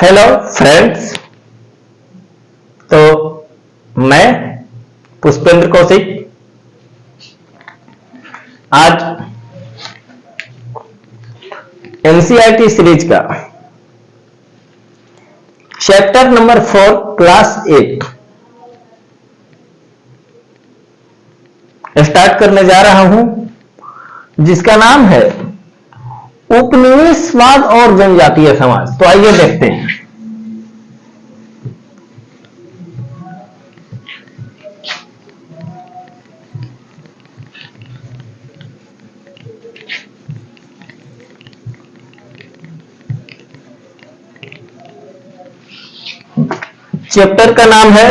Hello friends. तो मैं पुष्पेंद्र कौशिक आज एनसीईआरटी सीरीज का चैप्टर नंबर 4 क्लास 8 स्टार्ट करने जा रहा हूं, जिसका नाम है उपनिवेशवाद और जनजातीय समाज। तो आइए देखते हैं। चैप्टर का नाम है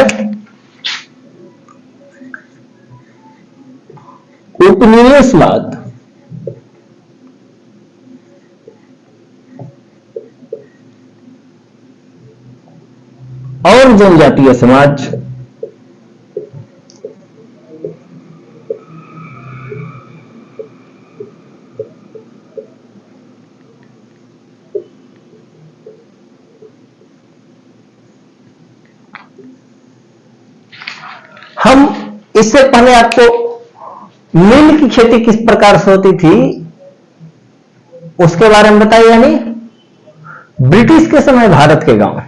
उपनिवेशवाद और जनजातीय समाज। हम इससे पहले आपको नील की खेती किस प्रकार से होती थी उसके बारे में बताया, यानी ब्रिटिश के समय भारत के गांव।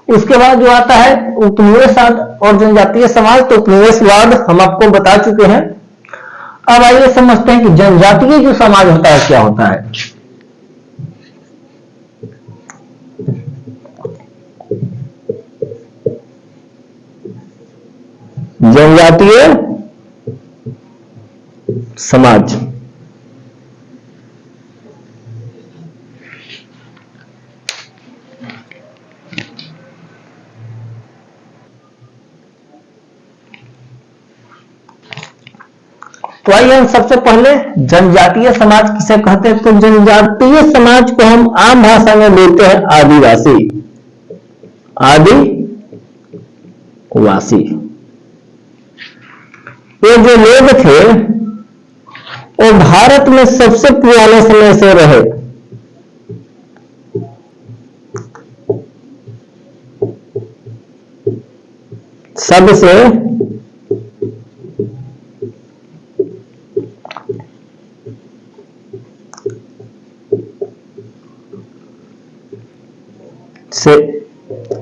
उसके बाद जो आता है उपनिवेशवाद और जनजातीय समाज। तो उपनिवेशवाद हम आपको बता चुके हैं। अब आइए समझते हैं कि जनजातीय जो समाज होता है क्या होता है। जनजातीय समाज तो आइए हम सबसे पहले जनजातीय समाज किसे कहते हैं। तो जनजातीय समाज को हम आम भाषा में बोलते हैं आदिवासी। आदिवासी ये जो लोग थे वो भारत में सबसे पुराने समय से रहे। सबसे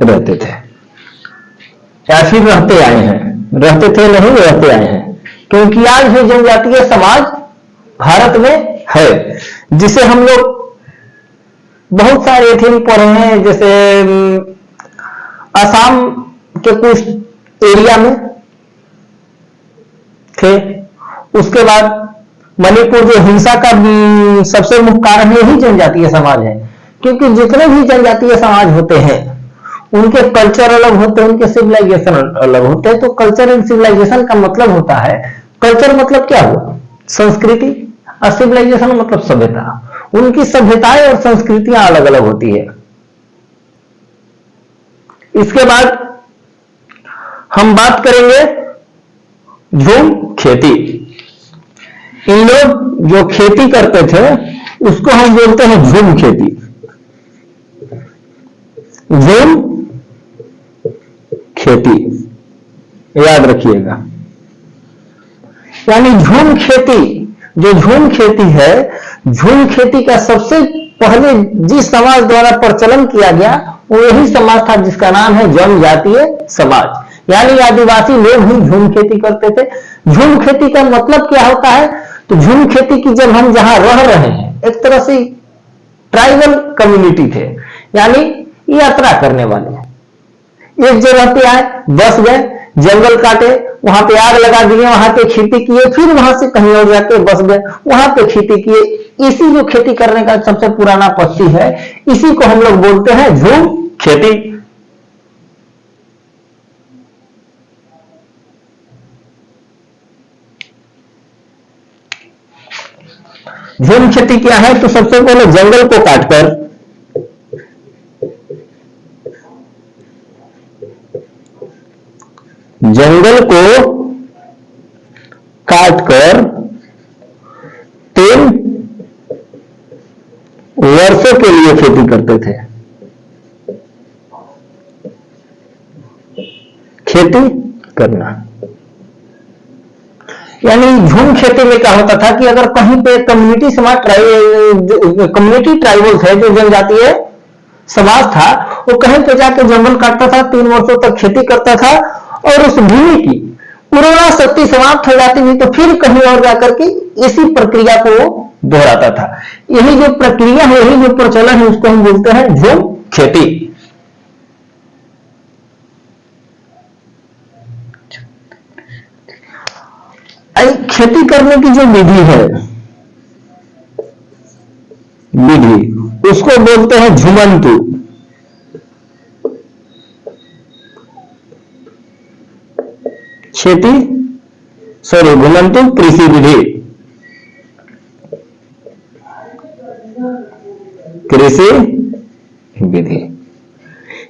रहते थे या फिर रहते आए हैं। रहते थे नहीं, रहते आए हैं, क्योंकि आज भी जनजातीय समाज भारत में है, जिसे हम लोग बहुत सारे थीम पढ़े हैं। जैसे असम के कुछ एरिया में थे। उसके बाद मणिपुर जो हिंसा का सबसे मुख्य कारण यही जनजातीय समाज है, क्योंकि जितने भी जनजातीय समाज होते हैं उनके कल्चर अलग होते हैं, उनके सिविलाइजेशन अलग होते हैं। तो कल्चर एंड सिविलाइजेशन का मतलब होता है, कल्चर मतलब क्या हुआ, संस्कृति, और सिविलाइजेशन मतलब सभ्यता। उनकी सभ्यताएं और संस्कृतियां अलग अलग होती है। इसके बाद हम बात करेंगे झूम खेती। इन लोग जो खेती करते थे उसको हम बोलते हैं झूम खेती। झूम खेती याद रखिएगा। यानी झूम खेती, जो झूम खेती है, झूम खेती का सबसे पहले जिस समाज द्वारा प्रचलन किया गया वो यही समाज था जिसका नाम है जनजातीय समाज। यानी आदिवासी लोग ही झूम खेती करते थे। झूम खेती का मतलब क्या होता है, तो झूम खेती की जब हम जहां रह रहे हैं, एक तरह से ट्राइबल कम्युनिटी थे, यानी यात्रा करने वाले एक जगह पे आए, बस गए, जंगल काटे, वहां पे आग लगा दिए, वहां पे खेती किए, फिर वहां से कहीं और जाके बस गए, वहां पे खेती किए। इसी जो खेती करने का सबसे पुराना पद्धति है, इसी को हम लोग बोलते हैं झूम खेती। झूम खेती क्या है, तो सबसे पहले जंगल को काटकर वर्षों के लिए खेती करते थे। खेती करना। यानी झूम खेती में क्या होता था कि अगर कहीं पे कम्युनिटी समाज कम्युनिटी ट्राइबल्स है, जो जनजातीय समाज था, वो कहीं पे जाकर जंगल काटता था, 3 वर्षों तक खेती करता था और उस भूमि की उर्वरा शक्ति समाप्त हो जाती थी, तो फिर कहीं और जाकर के इसी प्रक्रिया को दोहराता था। यही जो प्रक्रिया है, यही जो प्रचलन है, उसको हम बोलते हैं झूम खेती। खेती करने की जो विधि है, विधि उसको बोलते हैं झुमंतु। खेती घुमंतु कृषि विधि, कृषि विधि।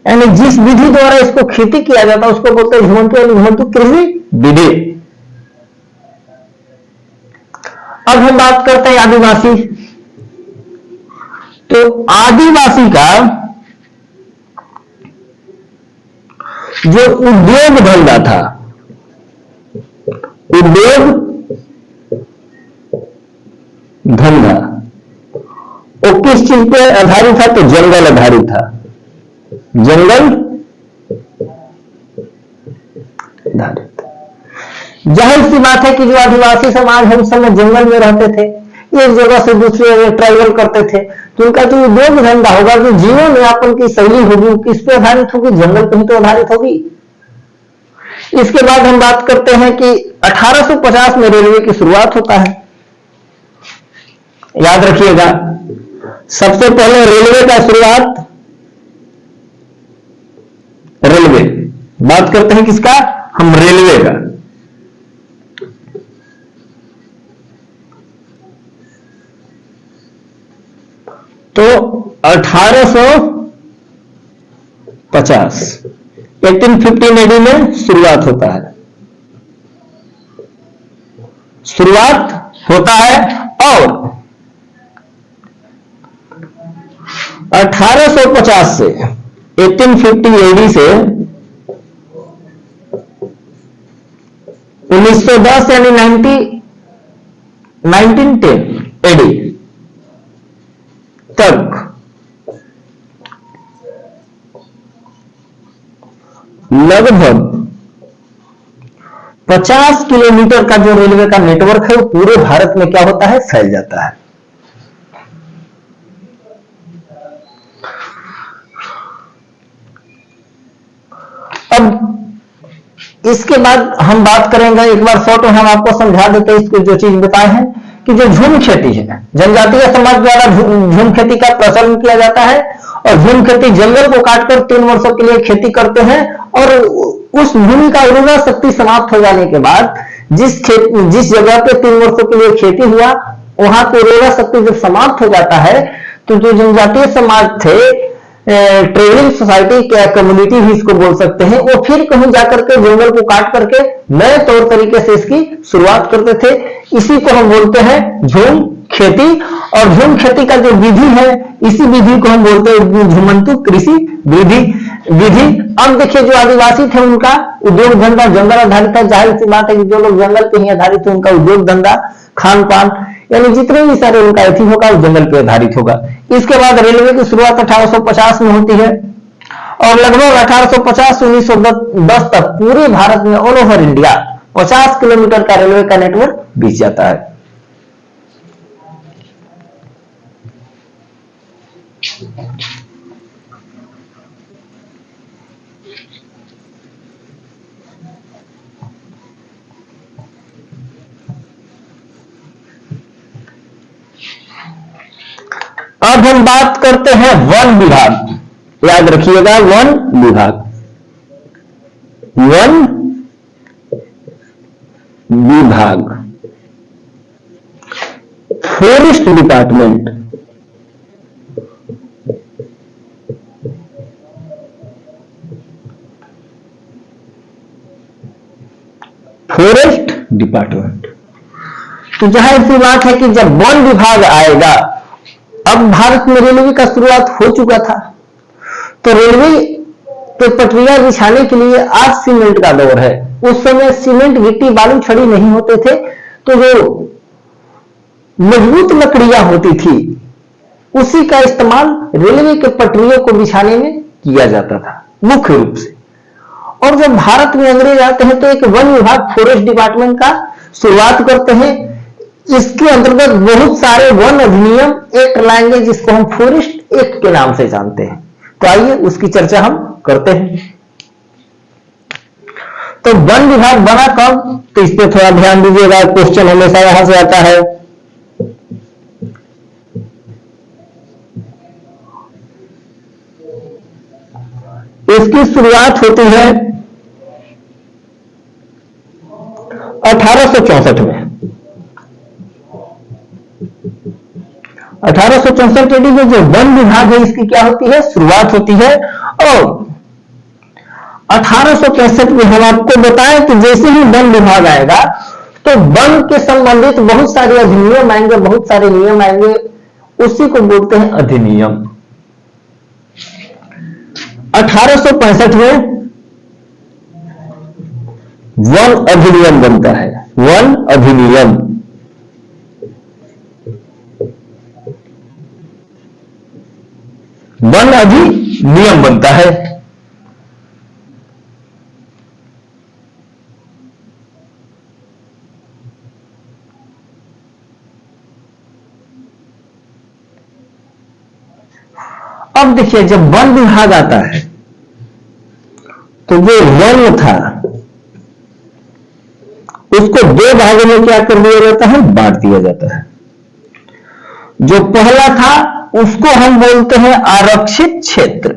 यानी जिस विधि द्वारा इसको खेती किया जाता है उसको बोलते हैं झुमंतु, घुमंतु कृषि विधि। अब हम बात करते हैं आदिवासी। तो आदिवासी का जो उद्योग धंधा था, उद्योग धंधा वो किस चीज पे आधारित था? तो जंगल आधारित था, जंगल आधारित। जाहिर सी बात है कि जो आदिवासी समाज है उस समय जंगल में रहते थे, एक जगह से दूसरी जगह ट्रैवल करते थे, तो उनका जो उद्योग धंधा होगा, जो जीवन यापन की शैली होगी, किस पे आधारित होगी? जंगल पर ही तो आधारित होगी। इसके बाद हम बात करते हैं कि 1850 में रेलवे की शुरुआत होता है। याद रखिएगा, सबसे पहले रेलवे का शुरुआत, रेलवे बात करते हैं किसका? हम रेलवे का। तो 1815 एडी में शुरुआत होता है, शुरुआत होता है। और 1850 से 1850 एडी से 1910 यानी 1910 एडी तक लगभग 50 किलोमीटर का जो रेलवे का नेटवर्क है वो पूरे भारत में क्या होता है? फैल जाता है। अब इसके बाद हम बात करेंगे, एक बार शॉर्ट में हम आपको समझा देते हैं इसको, जो चीज बताए हैं कि जो झूम खेती है, जनजातीय समाज द्वारा झूम खेती का प्रचलन किया जाता है। और झूम खेती जंगल को काटकर 3 वर्षों के लिए खेती करते हैं, और उस भूमि का उर्वरा शक्ति समाप्त हो जाने के बाद जिस जगह पे 3 वर्षों के लिए खेती हुआ, वहां की उर्वरा शक्ति जब समाप्त हो जाता है, तो जो जनजातीय समाज थे, ट्रेडिंग सोसाइटी क्या कम्युनिटी भी इसको बोल सकते हैं, वो फिर कहीं जाकर के जंगल को काट करके नए तौर तरीके से इसकी शुरुआत करते थे। इसी को हम बोलते हैं झूम खेती। और झूम खेती का जो विधि है, इसी विधि को हम बोलते हैं झुमंतु कृषि विधि। अब देखिए, जो आदिवासी थे उनका उद्योग धंधा जंगल आधारित है। जाहिर सी बात है कि जो लोग जंगल पे ही आधारित थे, उनका उद्योग धंधा, खान पान, यानी जितने भी सारे उनका एथी होगा वो जंगल पे आधारित होगा। इसके बाद रेलवे की शुरुआत 1850 में होती है, और लगभग 1850 से 1910 तक पूरे भारत में, ऑल ओवर इंडिया 50 किलोमीटर का रेलवे का नेटवर्क बीत जाता है। अब हम बात करते हैं वन विभाग। याद रखिएगा, वन विभाग, वन विभाग, फॉरेस्ट डिपार्टमेंट। Forest department. तो जाहिर सी बात है कि जब वन विभाग आएगा, अब भारत में रेलवे का शुरुआत हो चुका था, तो रेलवे तो पटरियां बिछाने के लिए आज सीमेंट का दौर है। उस समय सीमेंट, गिट्टी, बालू, छड़ी नहीं होते थे, तो जो मजबूत लकड़ियां होती थी उसी का इस्तेमाल रेलवे के पटरियों को बिछाने में किया जाता था मुख्य रूप से। और जब भारत में अंग्रेज आते हैं तो एक वन विभाग, फॉरेस्ट डिपार्टमेंट का शुरुआत करते हैं। इसके अंतर्गत बहुत सारे वन अधिनियम एक्ट लाएंगे जिसको हम फॉरेस्ट एक्ट के नाम से जानते हैं। तो आइए उसकी चर्चा हम करते हैं। तो वन विभाग बना कब, तो इस पर थोड़ा ध्यान दीजिएगा, क्वेश्चन हमेशा यहां से आता है। इसकी शुरुआत होती है 1864 में। 1864 ईडी में जो वन विभाग है इसकी क्या होती है, शुरुआत होती है। और 1865 में हम आपको बताएं कि जैसे ही वन विभाग आएगा तो वन के संबंधित बहुत सारे अधिनियम आएंगे, बहुत सारे नियम आएंगे, उसी को बोलते हैं अधिनियम। 1865 में वन अधिनियम बनता है, वन अधिनियम। वन अधिनियम बनता है। अब देखिए, जब वन विभाग आता है तो जो वन था उसको दो भागों में क्या कर दिया जाता है, बांट दिया जाता है। जो पहला था उसको हम बोलते हैं आरक्षित क्षेत्र।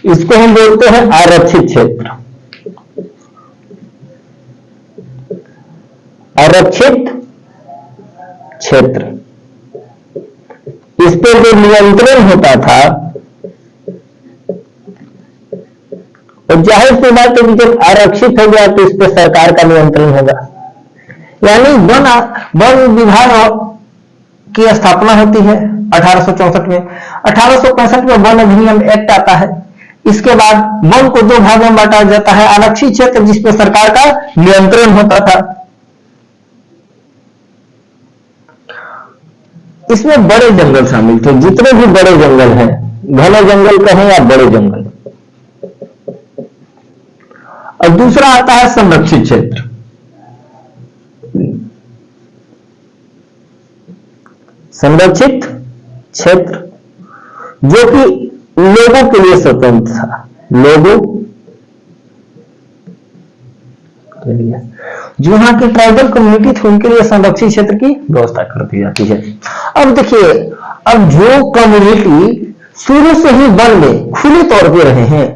इसको हम बोलते हैं आरक्षित क्षेत्र। आरक्षित क्षेत्र, इस पर जो नियंत्रण होता था, और जाहिर सी बात है कि जब आरक्षित हो गया तो इस पर सरकार का नियंत्रण होगा। यानी वन विभाग की स्थापना होती है 1864 में। 1865 में वन अधिनियम एक्ट आता है। इसके बाद वन को दो भागों में बांटा जाता है, आरक्षित क्षेत्र जिसमें सरकार का नियंत्रण होता था। इसमें बड़े जंगल शामिल थे, जितने भी बड़े जंगल हैं, घने जंगल कहें या बड़े जंगल। और दूसरा आता है संरक्षित क्षेत्र। संरक्षित क्षेत्र जो कि लोगों के लिए स्वतंत्र था, लोगों के लिए, जो वहां की ट्राइबल कम्युनिटी थी उनके लिए संरक्षित क्षेत्र की व्यवस्था कर दी जाती है। अब देखिए, अब जो कम्युनिटी शुरू से ही वन में खुले तौर पे रहे हैं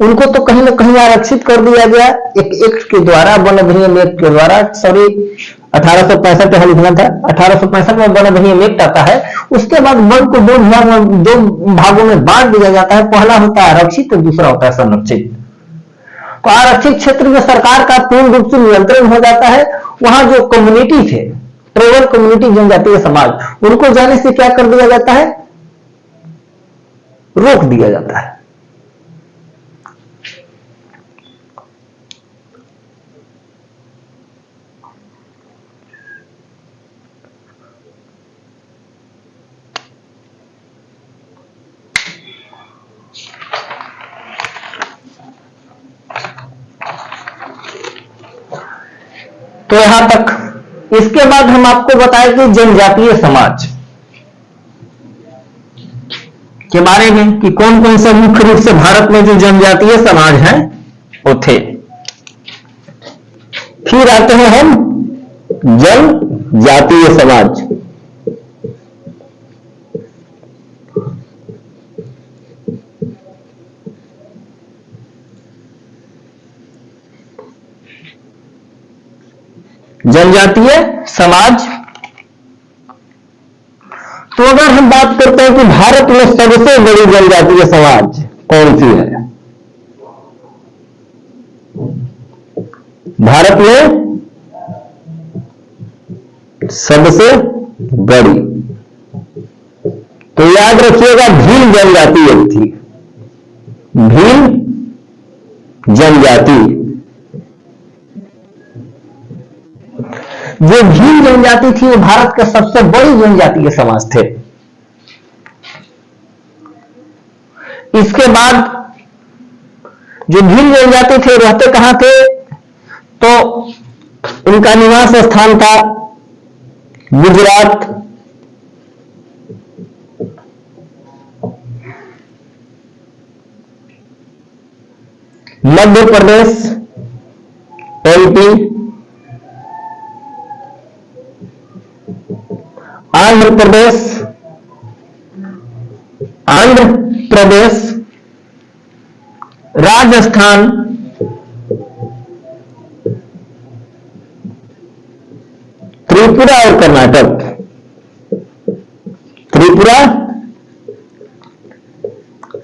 उनको तो कहीं ना कहीं आरक्षित कर दिया गया एक एक्ट के द्वारा, वन अधिनियम एक्ट के द्वारा। सॉरी, 1865 पे लिखना था, 1865 में वन अधिनियम एक्ट आता है। उसके बाद वन को दो भागों में बांट दिया जाता है। पहला होता है आरक्षित और दूसरा होता है संरक्षित। तो आरक्षित क्षेत्र में सरकार का पूर्ण रूप से नियंत्रण हो जाता है। वहां जो कम्युनिटी थे, ट्राइबल कम्युनिटी, जनजातीय समाज, उनको जाने से क्या कर दिया जाता है, रोक दिया जाता है। तो यहां तक। इसके बाद हम आपको बताएं कि जनजातीय समाज के बारे में, कि कौन कौन से मुख्य रूप से भारत में जो जनजातीय समाज हैं वो थे। फिर आते हैं हम जनजातीय समाज। जनजातीय समाज, तो अगर हम बात करते हैं कि भारत में सबसे बड़ी जनजातीय समाज कौन सी है, भारत में सबसे बड़ी याद रखिएगा, भील जनजाति एक थी, भील जनजाति। जो भील जनजाति थी वो भारत के सबसे बड़ी जनजातीय समाज थे। इसके बाद जो भील जनजाति थे रहते कहां थे, तो उनका निवास स्थान था गुजरात, मध्य प्रदेश, एमपी, आंध्र प्रदेश, राजस्थान, त्रिपुरा और कर्नाटक। त्रिपुरा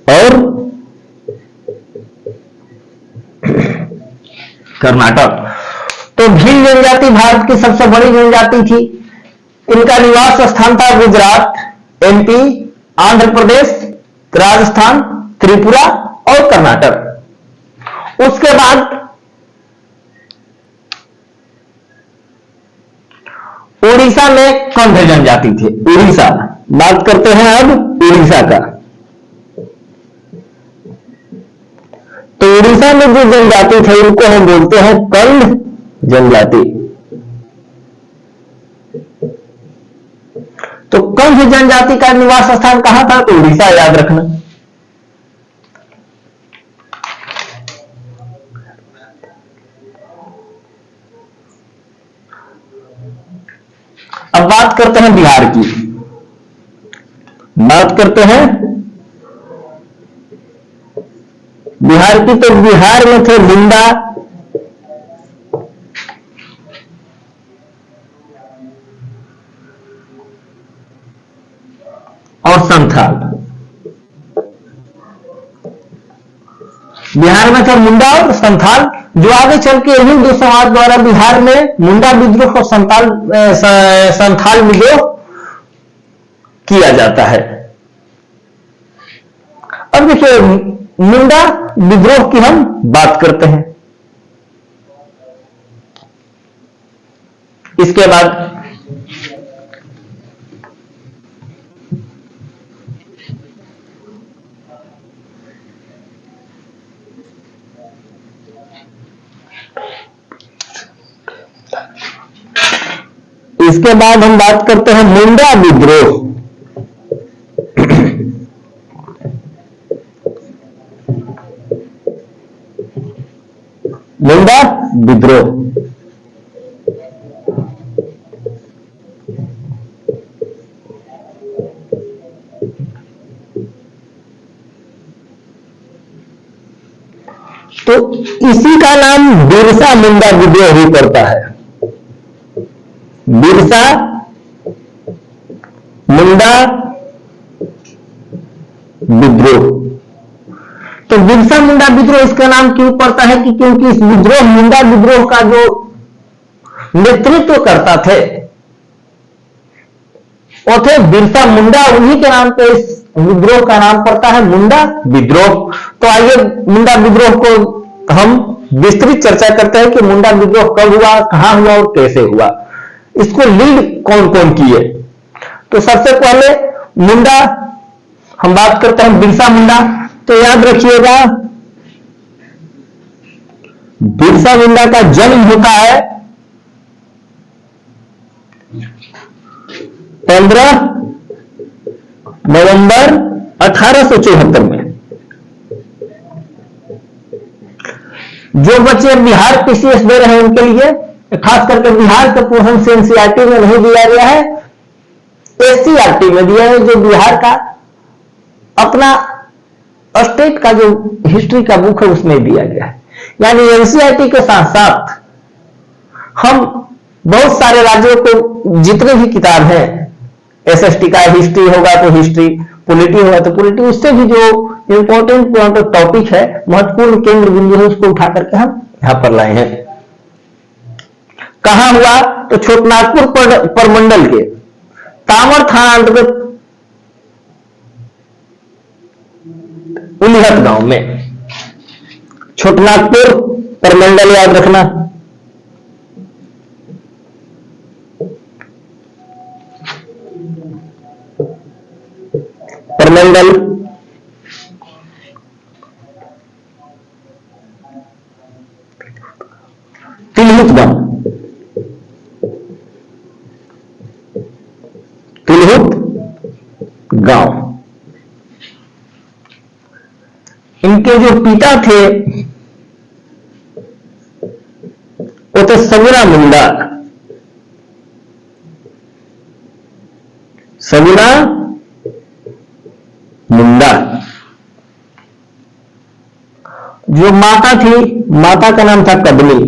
और कर्नाटक। तो भील जनजाति भारत की सबसे बड़ी जनजाति थी। इनका निवास स्थान था गुजरात, एमपी, आंध्र प्रदेश, राजस्थान, त्रिपुरा और कर्नाटक। उसके बाद उड़ीसा में कंध जनजाति थी। उड़ीसा, बात करते हैं अब उड़ीसा का। तो उड़ीसा में जो जनजाति थे उनको हम बोलते हैं कंध जनजाति। तो कंध जनजाति का निवास स्थान कहां था, तो उड़ीसा, याद रखना। अब बात करते हैं बिहार की। बात करते हैं बिहार की। तो बिहार में थे मुंडा, और संथाल। बिहार में थे मुंडा और संथाल, जो आगे चल के इन्हीं दो समाज द्वारा बिहार में मुंडा विद्रोह और संथाल विद्रोह किया जाता है। अब देखिए, मुंडा विद्रोह की हम बात करते हैं। इसके बाद हम बात करते हैं मुंडा विद्रोह। मुंडा विद्रोह। तो इसी का नाम बिरसा मुंडा विद्रोह ही पड़ता है। बिरसा मुंडा विद्रोह। तो बिरसा मुंडा विद्रोह इसका नाम क्यों पड़ता है कि क्योंकि इस विद्रोह, मुंडा विद्रोह का जो नेतृत्व करता थे वो थे बिरसा मुंडा। उन्हीं के नाम पे इस विद्रोह का नाम पड़ता है मुंडा विद्रोह। तो आइए मुंडा विद्रोह को हम विस्तृत चर्चा करते हैं कि मुंडा विद्रोह कब हुआ, कहां हुआ और कैसे हुआ, इसको लीड कौन कौन किए। तो सबसे पहले मुंडा, हम बात करते हैं बिरसा मुंडा। तो याद रखिएगा, बिरसा मुंडा का जन्म होता है 15 नवंबर 1874 में। जो बच्चे बिहार पीसीएस दे रहे हैं उनके लिए, खास करके बिहार के पोर्शन से एनसीईआरटी में नहीं दिया गया है, एससीईआरटी में दिया है। जो बिहार का अपना स्टेट का जो हिस्ट्री का बुक है उसमें दिया गया है। यानी एनसीईआरटी के साथ साथ हम बहुत सारे राज्यों को जितने भी किताब हैं, एसएसटी का हिस्ट्री होगा तो हिस्ट्री, पॉलिटी होगा तो पॉलिटी, उससे भी जो इंपॉर्टेंट टॉपिक है, महत्वपूर्ण केंद्र बिंदु है, उसको उठा करके हम यहां पर लाए हैं। कहां हुआ, तो छोटनागपुर प्रमंडल के तामर थाना अंतर्गत उलिहट गांव में। छोटनागपुर प्रमंडल याद रखना। प्रमंडल तिलहुत गांव, तिलहुत गांव। इनके जो पिता थे वो थे सगुना मुंडा। सगुना मुंडा। जो माता थी, माता का नाम था कदमी।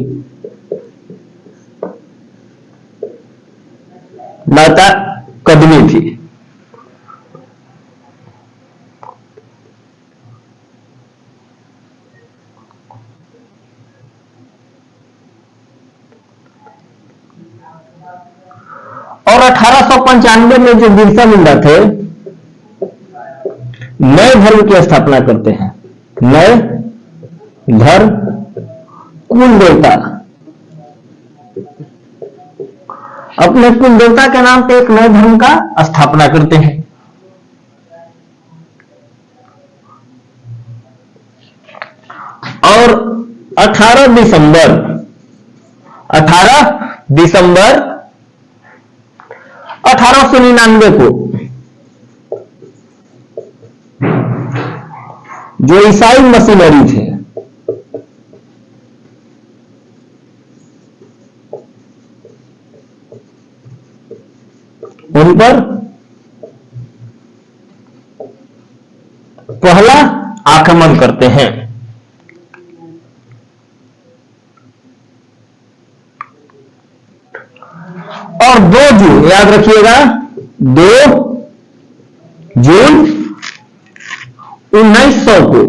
माता कदमी थी। और 1895 में जो बिरसा मुंडा थे, नए धर्म की स्थापना करते हैं। नए धर्म, कुल देवता, अपने कुल देवता के नाम पे एक नए धर्म का स्थापना करते हैं। और 18 दिसंबर 1899 को जो ईसाई मशीनरी थे, उन पर पहला आक्रमण करते हैं। और 2 जून याद रखिएगा, 2 जून 1900 को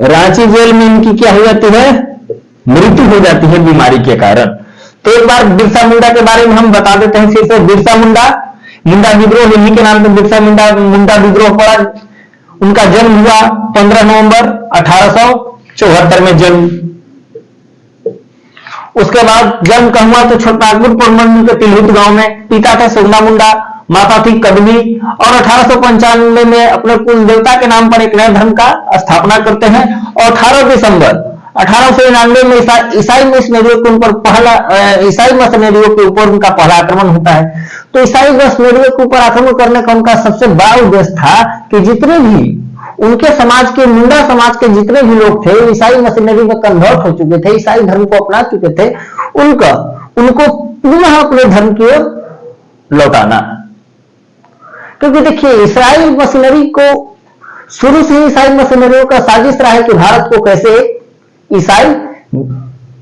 रांची जेल में इनकी क्या हो जाती है? मृत्यु हो जाती है बीमारी के कारण। तो एक बार बिरसा मुंडा के बारे में हम बता देते हैं। फिर से बिरसा मुंडा, मुंडा विद्रोह, इन्हीं के नाम पे बिरसा मुंडा विद्रोह पड़ा। उनका जन्म हुआ 15 नवंबर 1874 में जन्म। उसके बाद जन्म का हुआ तो छोटनागपुर प्रमंडल के तिलहुत गांव में। पिता था सगुना मुंडा, माता थी कदमी। और 1895 में अपने कुल देवता के नाम पर एक नए धर्म का स्थापना करते हैं। और 18 दिसंबर 1899 में ईसाई मिशनरियों के ऊपर पहला ईसाई मिशनरियों के ऊपर उनका पहला आक्रमण होता है। तो ईसाई मिशनरियों के ऊपर आक्रमण करने का उनका सबसे बड़ा उद्देश्य था कि जितने भी उनके समाज के, मुंडा समाज के जितने भी लोग थे, ईसाई मिशनरी में कन्वर्ट हो चुके थे, ईसाई धर्म को अपना चुके थे, उनको पुनः अपने धर्म की ओर लौटाना। क्योंकि देखिए, ईसाई मशीनरी को शुरू से ही ईसाई मशीनरियों का साजिश रहा है कि भारत को कैसे ईसाई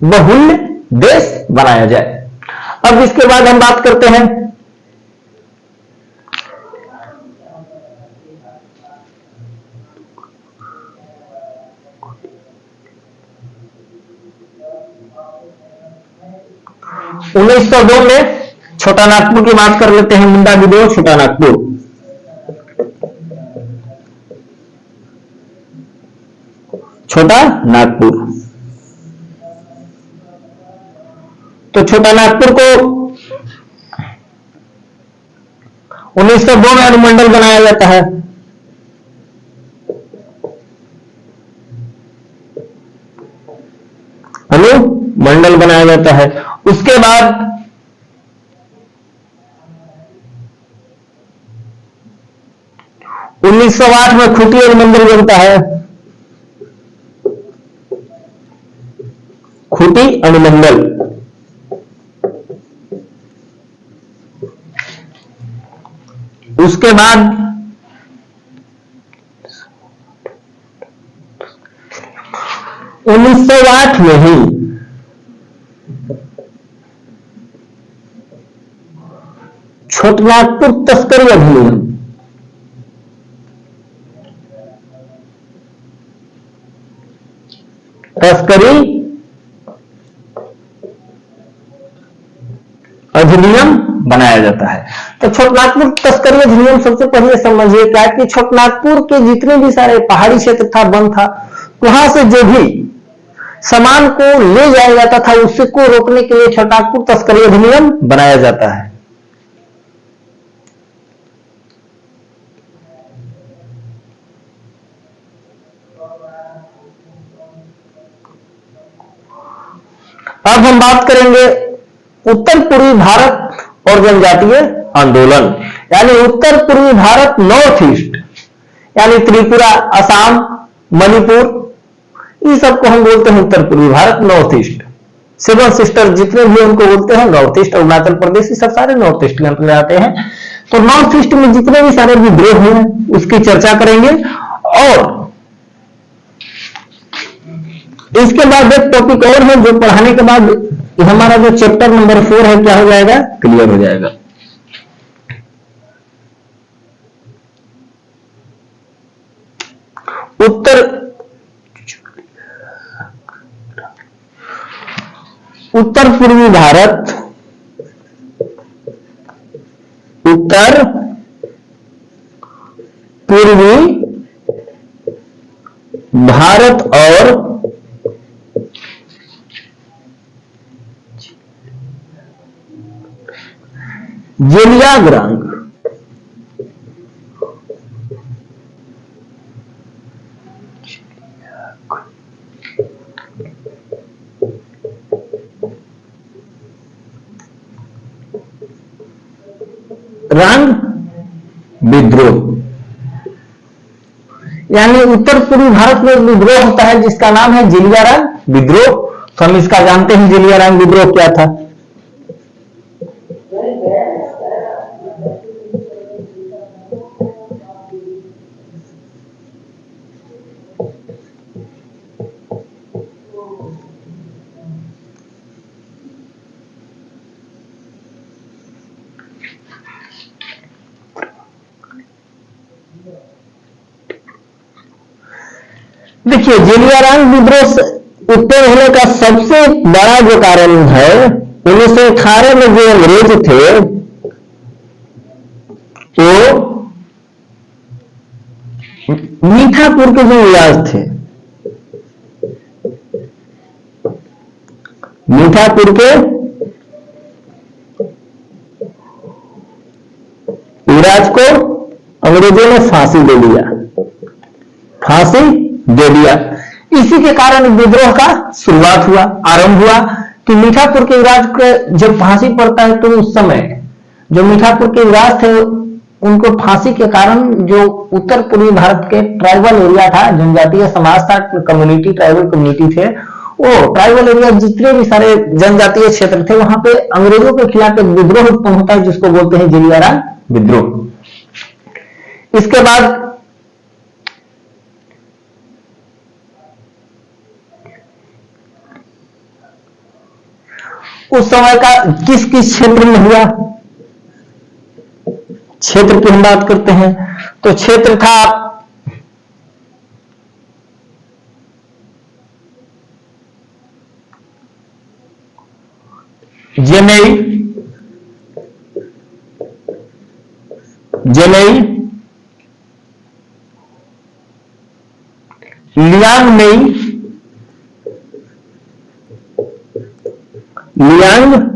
बहुल्य देश बनाया जाए। अब इसके बाद हम बात करते हैं उन्नीस सौ 2 में छोटा नागपुर की बात कर लेते हैं। मुंडा विद्रोह, छोटा नागपुर। छोटा नागपुर, तो छोटा नागपुर को 1902 में अनुमंडल बनाया जाता है। अनुमंडल बनाया जाता है। उसके बाद 1908 में खूंटी अनुमंडल बनता है। खूंटी अनुमंडल। उसके बाद 1908 में ही छोटनागपुर तस्करी अधिनियम, तस्करी अधिनियम बनाया जाता है। तो छोटनागपुर तस्करी अधिनियम सबसे पहले समझिए क्या कि छोटनागपुर के जितने भी सारे पहाड़ी क्षेत्र था, वन था, वहां से जो भी सामान को ले जाया जाता था उससे को रोकने के लिए छोटनागपुर तस्करी अधिनियम बनाया जाता है। अब हम बात करेंगे उत्तर पूर्वी भारत और जनजातीय आंदोलन, यानी उत्तर पूर्वी भारत, नॉर्थ ईस्ट, यानी त्रिपुरा, असम, मणिपुर, ये सबको हम बोलते हैं उत्तर पूर्वी Bharat, north east. Seven sister जितने भी उनको बोलते हैं नॉर्थ ईस्ट, अरुणाचल प्रदेश, ये सब सारे नॉर्थ ईस्ट के अंतर्गत आते हैं। तो नॉर्थ ईस्ट में जितने भी सारे विद्रोह हैं उसकी चर्चा करेंगे। और इसके बाद एक टॉपिक और है जो पढ़ाने के बाद हमारा जो चैप्टर नंबर 4 है क्या हो जाएगा, क्लियर हो जाएगा। उत्तर पूर्वी भारत, उत्तर पूर्वी भारत और जेलियांगरोंग, रंग विद्रोह, यानी उत्तर पूर्वी भारत में विद्रोह होता है जिसका नाम है जेलियांगरोंग विद्रोह। तो हम इसका जानते हैं जेलियांगरोंग विद्रोह क्या था। देखिए जेलियांगरोंग विद्रोह उत्पन्न होने का सबसे बड़ा जो कारण है 1918 में जो अंग्रेज थे तो मीठापुर के जो इलाज थे, मीठापुर के युवराज को अंग्रेजों ने फांसी दे दिया, फांसी दे दिया। इसी के कारण विद्रोह का शुरुआत हुआ, आरंभ हुआ कि मीठापुर के युवराज को जब फांसी पड़ता है तो उस समय जो मीठापुर के युवराज थे उनको फांसी के कारण जो उत्तर पूर्वी भारत के ट्राइबल एरिया था, जनजातीय समाज था, कम्युनिटी, ट्राइबल कम्युनिटी थे, वो ट्राइबल एरिया जितने भी सारे जनजातीय क्षेत्र थे वहां पे अंग्रेजों के खिलाफ एक विद्रोह उत्पन्न होता है जिसको बोलते हैं जेलियांगरोंग विद्रोह। इसके बाद उस समय का किस किस क्षेत्र में हुआ, क्षेत्र की हम बात करते हैं तो क्षेत्र था जमेई, जमेई, लियांगमेई, लियांगमेई,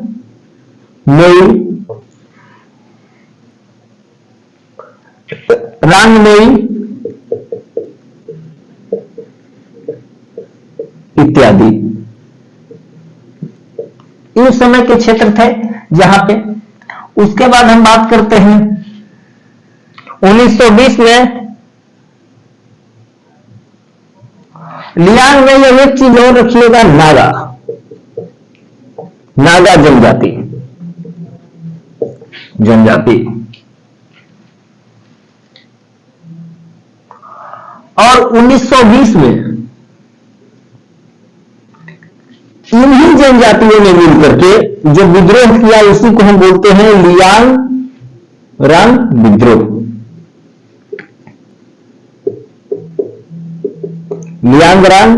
रांगमेई इत्यादि उस समय के क्षेत्र थे जहां पे। उसके बाद हम बात करते हैं 1920 में लियांग में यह एक चीज और रखिएगा, नागा, नागा जनजाति, जनजाति। और 1920 में इन्हीं जनजातियों ने मिलकर के जो विद्रोह किया उसी को हम बोलते हैं लियांगरोंग विद्रोह। लियांगरोंग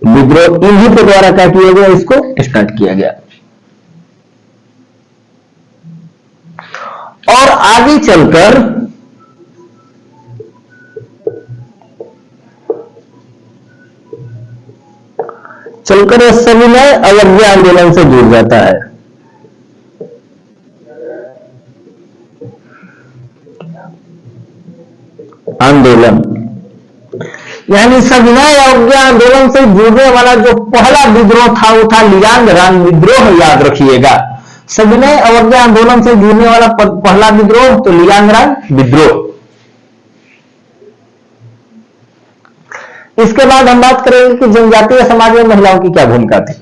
विद्रोह इन्हीं के द्वारा क्या किया गया, इसको स्टार्ट किया गया। आगे चलकर यह सविनय अवज्ञा आंदोलन से जुड़ जाता है। आंदोलन यानी सविनय अवज्ञा आंदोलन से जुड़ने वाला जो पहला विद्रोह था वो था लियांगरान विद्रोह। याद रखिएगा, सविनय अवज्ञा आंदोलन से जुड़ने वाला पहला विद्रोह तो लियांगरान विद्रोह। इसके बाद हम बात करेंगे कि जनजातीय समाज में महिलाओं की क्या भूमिका थी।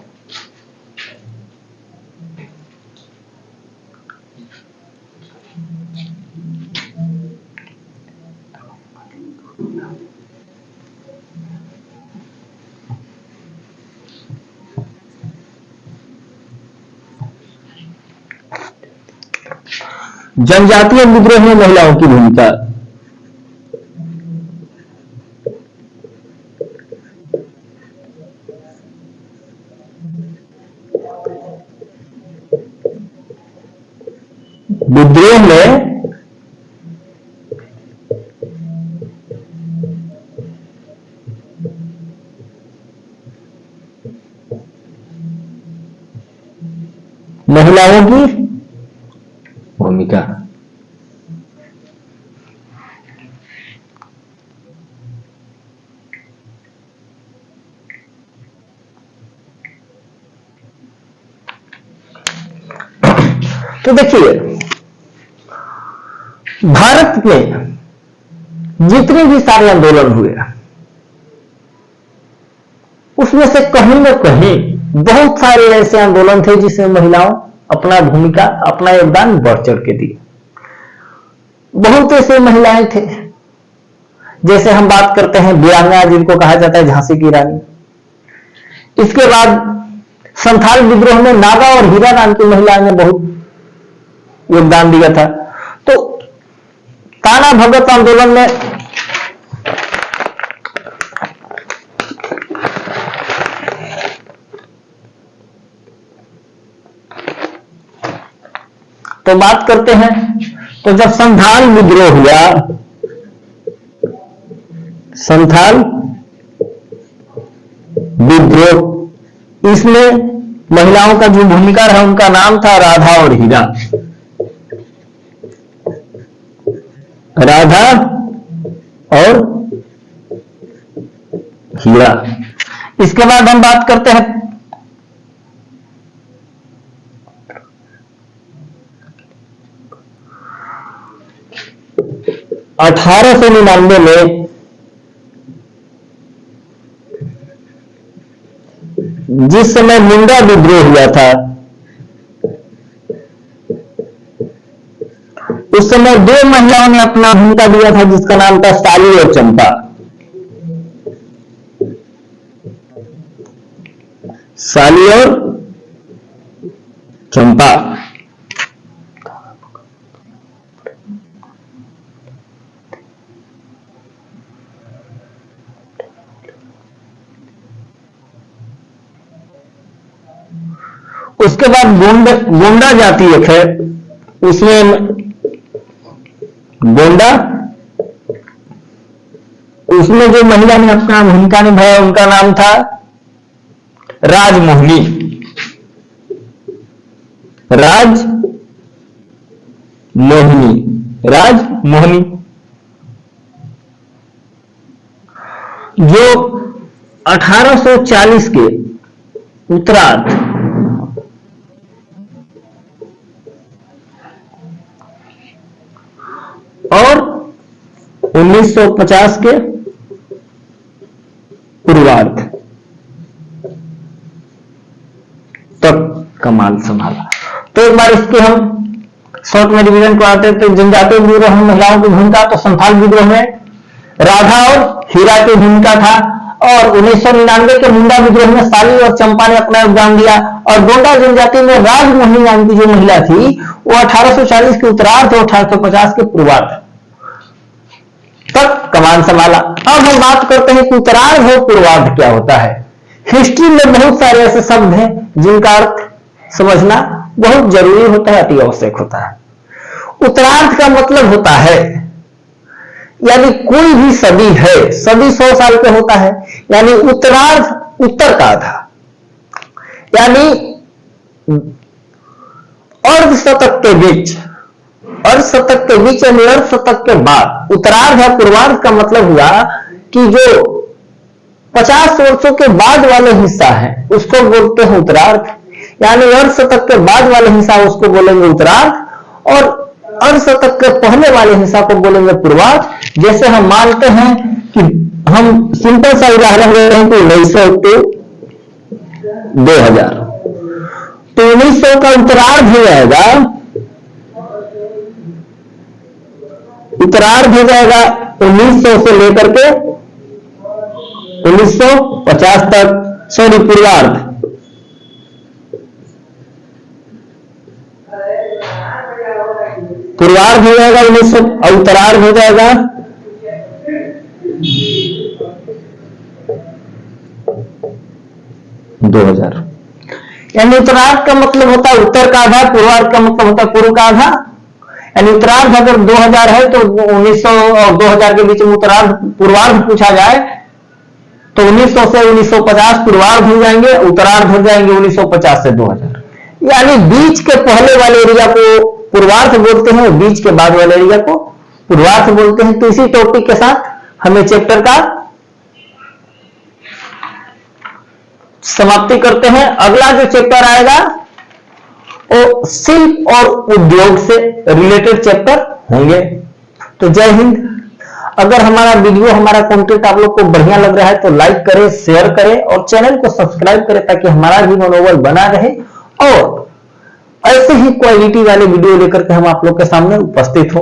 जनजातीय विद्रोह में महिलाओं की भूमिका। विद्रोह में महिलाओं की भूमिका। तो देखिए, भारत में जितने भी सारे आंदोलन हुए उसमें से कहीं न कहीं बहुत सारे ऐसे आंदोलन थे जिसमें महिलाओं अपना भूमिका, अपना योगदान बढ़ चढ़ के दिए। बहुत ऐसे महिलाएं थे, जैसे हम बात करते हैं वीरांगना, जिनको कहा जाता है झांसी की रानी। इसके बाद संथाल विद्रोह में नागा और हीरा नाम की महिला ने बहुत योगदान दिया था। तो काना भगत आंदोलन में तो बात करते हैं, तो जब संथाल विद्रोह हुआ, संथाल विद्रोह, इसमें महिलाओं का जो भूमिका रहा उनका नाम था राधा और हीरा। राधा और हीरा। इसके बाद हम बात करते हैं 1899 में जिस समय मुंडा विद्रोह हुआ था, उस समय दो महिलाओं ने अपना भूमिका दिया था जिसका नाम था साली और चंपा। साली और चंपा। उसके बाद गोंडा जाति एक है, उसमें गोंडा, उसमें जो महिला ने अपना भूमिका निभाया उनका नाम था राजमोहिनी। राजमोहिनी जो 1840 के उत्तरार्ध और 1950 के पूर्वार्ध तक कमान संभाला। तो एक बार इसके हम शॉर्ट में रिवीजन को आते हैं। तो जनजातीय विद्रोह में महिलाओं की भूमिका, तो संथाल विद्रोह में राधा और हीरा की भूमिका था, और 1999 के मुंडा विद्रोह में साली और चंपा ने अपना योगदान दिया, और गोंडा जनजाति में राजमोहिनी नाम की जो महिला थी वो 1840 के उत्तरार्ध और 1850 के पूर्वार्ध तक कमान संभाला। अब हम बात करते हैं कि उत्तरार्ध और पूर्वार्ध क्या होता है। हिस्ट्री में बहुत सारे ऐसे शब्द हैं जिनका अर्थ समझना बहुत जरूरी होता है, अति आवश्यक होता है। उत्तरार्ध का मतलब होता है, यानी कोई भी सदी है, सदी 100 साल पे होता है, यानी उत्तरार्ध उत्तर का आधा, यानी अर्ध शतक के बीच, अर्ध शतक के बीच यानी अर्ध शतक के बाद। उत्तरार्ध या पूर्वार्ध का मतलब हुआ कि जो 50 वर्षों के बाद वाले हिस्सा है उसको बोलते हैं उत्तरार्ध, यानी अर्ध शतक के बाद वाले हिस्सा उसको बोलेंगे उत्तरार्ध, और अर्ध शतक के पहले वाले हिस्सा को बोलेंगे पूर्वार्ध। जैसे हम मानते हैं कि हम सिंपल सा उदाहरण ले रहे हैं कि 1900 से 2000, तो 1900 का उत्तरार्ध हो जाएगा, उत्तरार्ध हो जाएगा 1900 से लेकर के 1950 तक, सॉरी पूर्वार्ध, पूर्वार्ध हो जाएगा 1900 और उत्तरार्ध हो जाएगा 2000। यानी उत्तरार्ध का मतलब होता है उत्तर का आधा, पूर्वार्ध का मतलब होता है पूर्व का आधा। यानी उत्तरार्ध अगर 2000 है तो 1900 और 2000 के बीच में उत्तरार्ध पूर्वार्ध पूछा जाए तो 1900 से 1950 पूर्वार्ध हो जाएंगे, उत्तरार्ध हो जाएंगे 1950 से 2000। यानी बीच के पहले वाले एरिया को पूर्वार्ध बोलते हैं, बीच के बाद वाले एरिया को पूर्वार्ध बोलते हैं। तो इसी टॉपिक के साथ हमें चैप्टर का समाप्ति करते हैं। अगला जो चैप्टर आएगा वो शिल्प और उद्योग से रिलेटेड चैप्टर होंगे। तो जय हिंद। अगर हमारा वीडियो, हमारा कंटेंट आप लोग को बढ़िया लग रहा है तो लाइक करें, शेयर करें और चैनल को सब्सक्राइब करें ताकि हमारा भी मनोबल बना रहे और ऐसे ही क्वालिटी वाले वीडियो लेकर के हम आप लोग के सामने उपस्थित हो।